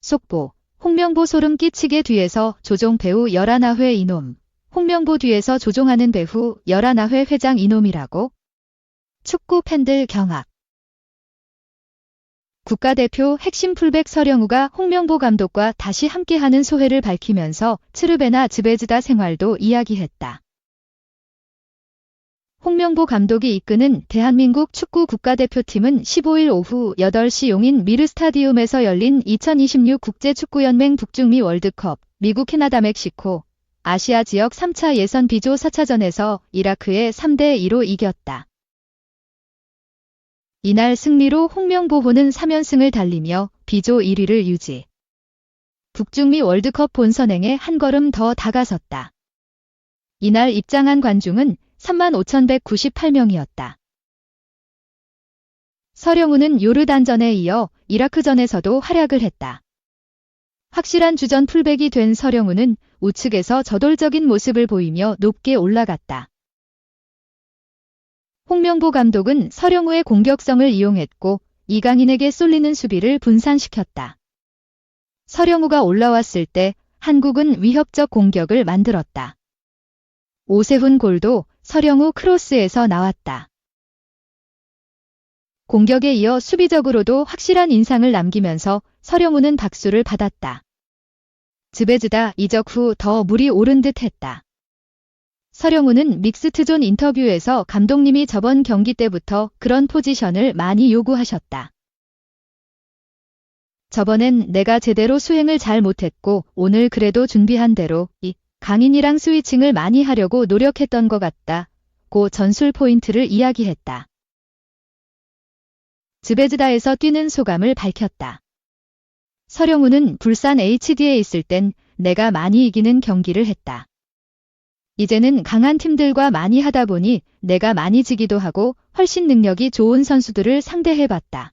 속보. 홍명보 소름 끼치게 뒤에서 조종 배우 11회 이놈. 홍명보 뒤에서 조종하는 배우 11회 회장 이놈이라고? 축구 팬들 경악. 국가대표 핵심 풀백 서령우가 홍명보 감독과 다시 함께하는 소회를 밝히면서 츠르베나 즈베즈다 생활도 이야기했다. 홍명보 감독이 이끄는 대한민국 축구 국가대표팀은 15일 오후 8시 용인 미르스타디움에서 열린 2026 국제축구연맹 북중미 월드컵, 미국, 캐나다, 멕시코, 아시아 지역 3차 예선 B조 4차전에서 이라크에 3대2로 이겼다. 이날 승리로 홍명보호는 3연승을 달리며 B조 1위를 유지. 북중미 월드컵 본선행에 한 걸음 더 다가섰다. 이날 입장한 관중은 35,198명이었다. 서령우는 요르단전에 이어 이라크전에서도 활약을 했다. 확실한 주전 풀백이 된 서령우는 우측에서 저돌적인 모습을 보이며 높게 올라갔다. 홍명보 감독은 서령우의 공격성을 이용했고 이강인에게 쏠리는 수비를 분산시켰다. 서령우가 올라왔을 때 한국은 위협적 공격을 만들었다. 오세훈 골도 서령우 크로스에서 나왔다. 공격에 이어 수비적으로도 확실한 인상을 남기면서 서령우는 박수를 받았다. 즈베즈다 이적 후 더 물이 오른 듯 했다. 서령우는 믹스트존 인터뷰에서 감독님이 저번 경기 때부터 그런 포지션을 많이 요구하셨다. 저번엔 내가 제대로 수행을 잘 못했고 오늘 그래도 준비한 대로 강인이랑 스위칭을 많이 하려고 노력했던 것 같다. 고 전술 포인트를 이야기했다. 즈베즈다에서 뛰는 소감을 밝혔다. 서령우는 불산 HD에 있을 땐 내가 많이 이기는 경기를 했다. 이제는 강한 팀들과 많이 하다 보니 내가 많이 지기도 하고 훨씬 능력이 좋은 선수들을 상대해봤다.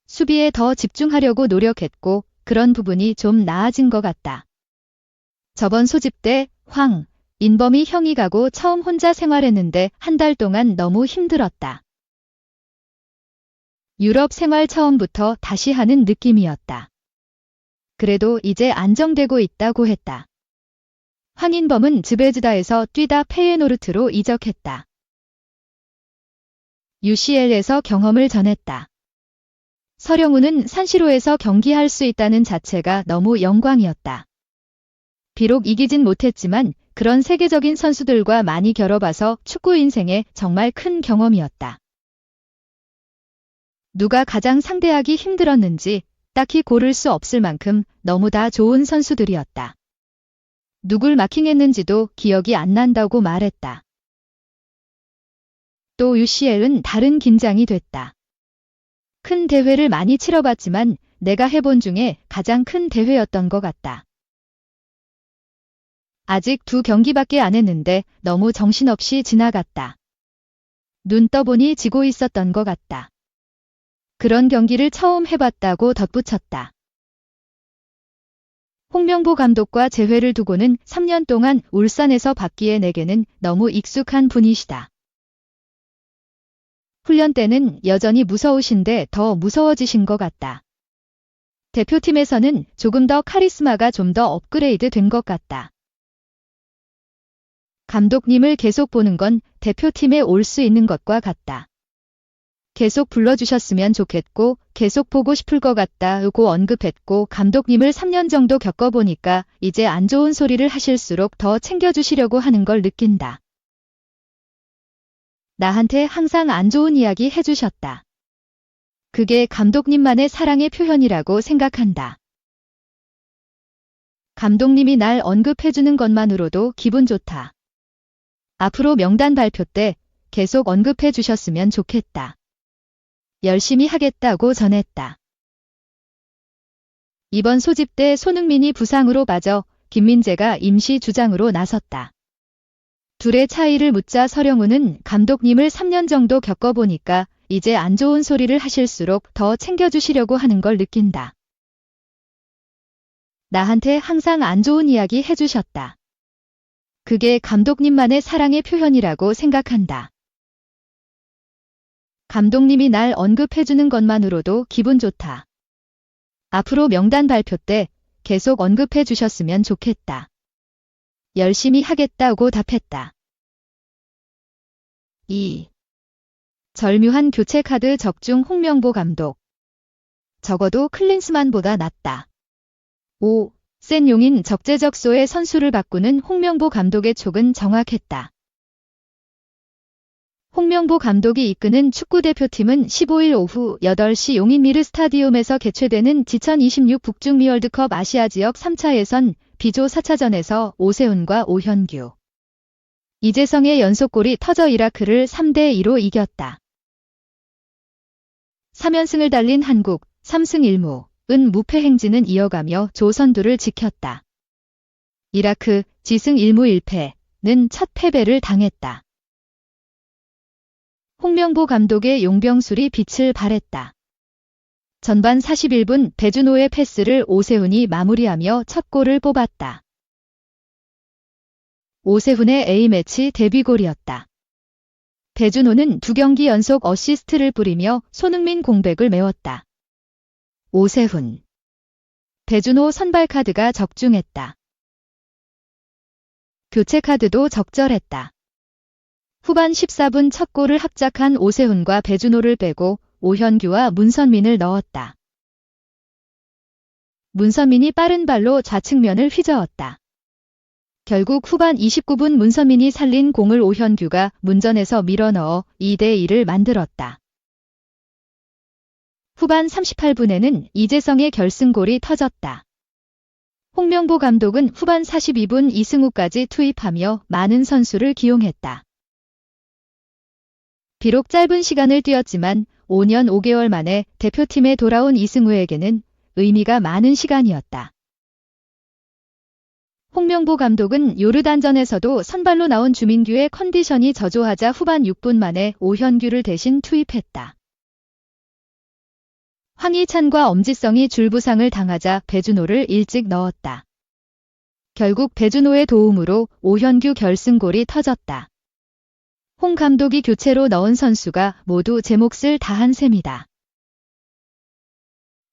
수비에 더 집중하려고 노력했고 그런 부분이 좀 나아진 것 같다. 저번 소집 때 인범이 형이 가고 처음 혼자 생활했는데 한 달 동안 너무 힘들었다. 유럽 생활 처음부터 다시 하는 느낌이었다. 그래도 이제 안정되고 있다고 했다. 황인범은 즈베즈다에서 뛰다 페예노르트로 이적했다. UCL에서 경험을 전했다. 서령우는 산시로에서 경기할 수 있다는 자체가 너무 영광이었다. 비록 이기진 못했지만 그런 세계적인 선수들과 많이 겨뤄봐서 축구 인생에 정말 큰 경험이었다. 누가 가장 상대하기 힘들었는지 딱히 고를 수 없을 만큼 너무 다 좋은 선수들이었다. 누굴 마킹했는지도 기억이 안 난다고 말했다. 또 UCL은 다른 긴장이 됐다. 큰 대회를 많이 치러봤지만 내가 해본 중에 가장 큰 대회였던 것 같다. 아직 2경기밖에 안 했는데 너무 정신없이 지나갔다. 눈 떠보니 지고 있었던 것 같다. 그런 경기를 처음 해봤다고 덧붙였다. 홍명보 감독과 재회를 두고는 3년 동안 울산에서 봤기에 내게는 너무 익숙한 분이시다. 훈련 때는 여전히 무서우신데 더 무서워지신 것 같다. 대표팀에서는 조금 더 카리스마가 좀 더 업그레이드 된 것 같다. 감독님을 계속 보는 건 대표팀에 올 수 있는 것과 같다. 계속 불러주셨으면 좋겠고 계속 보고 싶을 것 같다고 언급했고 감독님을 3년 정도 겪어보니까 이제 안 좋은 소리를 하실수록 더 챙겨주시려고 하는 걸 느낀다. 나한테 항상 안 좋은 이야기 해주셨다. 그게 감독님만의 사랑의 표현이라고 생각한다. 감독님이 날 언급해주는 것만으로도 기분 좋다. 앞으로 명단 발표 때 계속 언급해 주셨으면 좋겠다. 열심히 하겠다고 전했다. 이번 소집 때 손흥민이 부상으로 빠져 김민재가 임시 주장으로 나섰다. 둘의 차이를 묻자 서령우는 감독님을 3년 정도 겪어보니까 이제 안 좋은 소리를 하실수록 더 챙겨주시려고 하는 걸 느낀다. 나한테 항상 안 좋은 이야기 해주셨다. 그게 감독님만의 사랑의 표현이라고 생각한다. 감독님이 날 언급해주는 것만으로도 기분 좋다. 앞으로 명단 발표 때 계속 언급해 주셨으면 좋겠다. 열심히 하겠다고 답했다. 2. 절묘한 교체 카드 적중 홍명보 감독. 적어도 클린스만보다 낫다. 5. 센 용인 적재적소의 선수를 바꾸는 홍명보 감독의 촉은 정확했다. 홍명보 감독이 이끄는 축구대표팀은 15일 오후 8시 용인 미르 스타디움에서 개최되는 2026 북중미 월드컵 아시아 지역 3차 예선 B조 4차전에서 오세훈과 오현규, 이재성의 연속골이 터져 이라크를 3대2로 이겼다. 3연승을 달린 한국 3승 1무은 무패 행진은 이어가며 조 선두를 지켰다. 이라크 지승 1무 1패는 첫 패배를 당했다. 홍명보 감독의 용병술이 빛을 발했다. 전반 41분 배준호의 패스를 오세훈이 마무리하며 첫 골을 뽑았다. 오세훈의 A매치 데뷔골이었다. 배준호는 2경기 연속 어시스트를 뿌리며 손흥민 공백을 메웠다. 오세훈, 배준호 선발 카드가 적중했다. 교체 카드도 적절했다. 후반 14분 첫 골을 합작한 오세훈과 배준호를 빼고 오현규와 문선민을 넣었다. 문선민이 빠른 발로 좌측면을 휘저었다. 결국 후반 29분 문선민이 살린 공을 오현규가 문전에서 밀어넣어 2대2를 만들었다. 후반 38분에는 이재성의 결승골이 터졌다. 홍명보 감독은 후반 42분 이승우까지 투입하며 많은 선수를 기용했다. 비록 짧은 시간을 뛰었지만 5년 5개월 만에 대표팀에 돌아온 이승우에게는 의미가 많은 시간이었다. 홍명보 감독은 요르단전에서도 선발로 나온 주민규의 컨디션이 저조하자 후반 6분 만에 오현규를 대신 투입했다. 황희찬과 엄지성이 줄부상을 당하자 배준호를 일찍 넣었다. 결국 배준호의 도움으로 오현규 결승골이 터졌다. 홍 감독이 교체로 넣은 선수가 모두 제 몫을 다한 셈이다.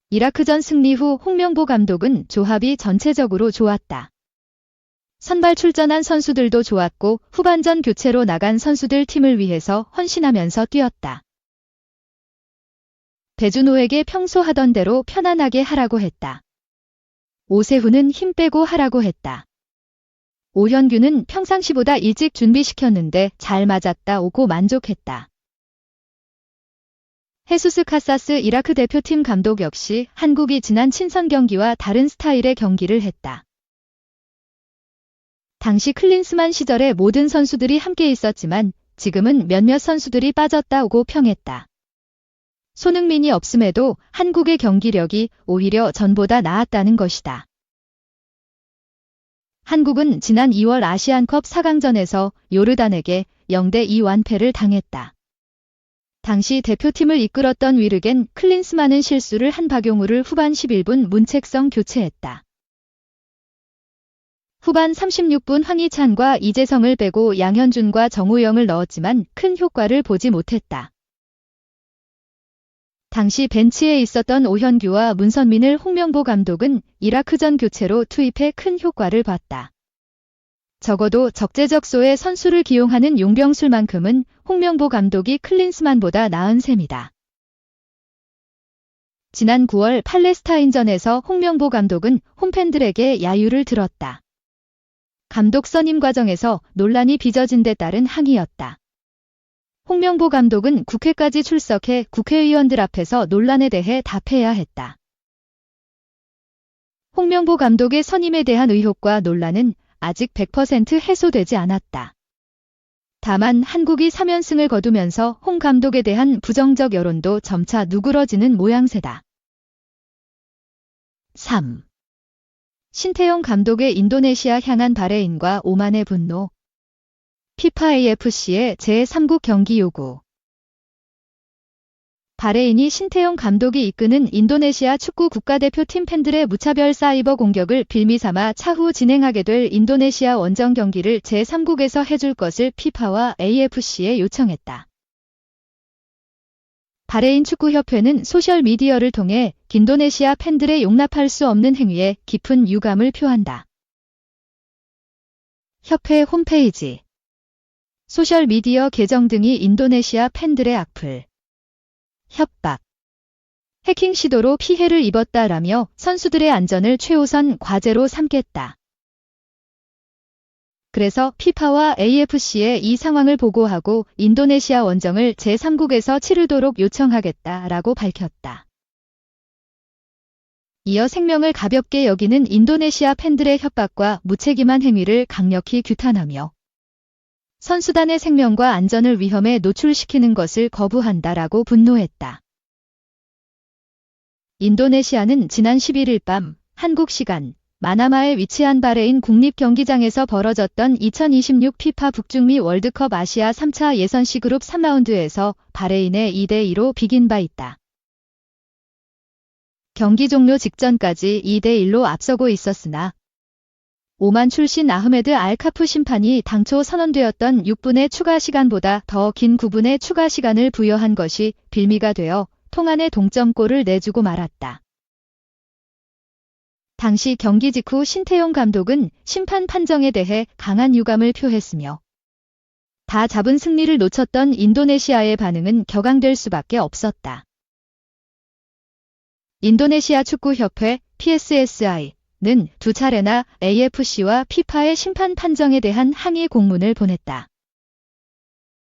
이라크전 승리 후 홍명보 감독은 조합이 전체적으로 좋았다. 선발 출전한 선수들도 좋았고 후반전 교체로 나간 선수들 팀을 위해서 헌신하면서 뛰었다. 배준호에게 평소 하던 대로 편안하게 하라고 했다. 오세훈은 힘 빼고 하라고 했다. 오현규는 평상시보다 일찍 준비시켰는데 잘 맞았다 오고 만족했다. 헤수스 카사스 이라크 대표팀 감독 역시 한국이 지난 친선 경기와 다른 스타일의 경기를 했다. 당시 클린스만 시절에 모든 선수들이 함께 있었지만 지금은 몇몇 선수들이 빠졌다 오고 평했다. 손흥민이 없음에도 한국의 경기력이 오히려 전보다 나았다는 것이다. 한국은 지난 2월 아시안컵 4강전에서 요르단에게 0대2 완패를 당했다. 당시 대표팀을 이끌었던 위르겐 클린스만은 실수를 한 박용우를 후반 11분 문책성 교체했다. 후반 36분 황희찬과 이재성을 빼고 양현준과 정우영을 넣었지만 큰 효과를 보지 못했다. 당시 벤치에 있었던 오현규와 문선민을 홍명보 감독은 이라크전 교체로 투입해 큰 효과를 봤다. 적어도 적재적소에 선수를 기용하는 용병술만큼은 홍명보 감독이 클린스만보다 나은 셈이다. 지난 9월 팔레스타인전에서 홍명보 감독은 홈팬들에게 야유를 들었다. 감독 선임 과정에서 논란이 빚어진 데 따른 항의였다. 홍명보 감독은 국회까지 출석해 국회의원들 앞에서 논란에 대해 답해야 했다. 홍명보 감독의 선임에 대한 의혹과 논란은 아직 100% 해소되지 않았다. 다만 한국이 3연승을 거두면서 홍 감독에 대한 부정적 여론도 점차 누그러지는 모양새다. 3. 신태용 감독의 인도네시아 향한 바레인과 오만의 분노. 피파 AFC의 제3국 경기 요구. 바레인이 신태용 감독이 이끄는 인도네시아 축구 국가대표팀 팬들의 무차별 사이버 공격을 빌미삼아 차후 진행하게 될 인도네시아 원정 경기를 제3국에서 해줄 것을 피파와 AFC에 요청했다. 바레인 축구협회는 소셜미디어를 통해 인도네시아 팬들의 용납할 수 없는 행위에 깊은 유감을 표한다. 협회 홈페이지 소셜미디어 계정 등이 인도네시아 팬들의 악플, 협박, 해킹 시도로 피해를 입었다라며 선수들의 안전을 최우선 과제로 삼겠다. 그래서 피파와 AFC에 이 상황을 보고하고 인도네시아 원정을 제3국에서 치르도록 요청하겠다라고 밝혔다. 이어 생명을 가볍게 여기는 인도네시아 팬들의 협박과 무책임한 행위를 강력히 규탄하며 선수단의 생명과 안전을 위험에 노출시키는 것을 거부한다라고 분노했다. 인도네시아는 지난 11일 밤 한국 시간 마나마에 위치한 바레인 국립경기장에서 벌어졌던 2026 피파 북중미 월드컵 아시아 3차 예선시 그룹 3라운드에서 바레인에 2대2로 비긴 바 있다. 경기 종료 직전까지 2대1로 앞서고 있었으나 오만 출신 아흐메드 알카프 심판이 당초 선언되었던 6분의 추가 시간보다 더 긴 9분의 추가 시간을 부여한 것이 빌미가 되어 통안의 동점골을 내주고 말았다. 당시 경기 직후 신태용 감독은 심판 판정에 대해 강한 유감을 표했으며 다 잡은 승리를 놓쳤던 인도네시아의 반응은 격앙될 수밖에 없었다. 인도네시아 축구협회 PSSI는 두 차례나 AFC와 피파의 심판 판정에 대한 항의 공문을 보냈다.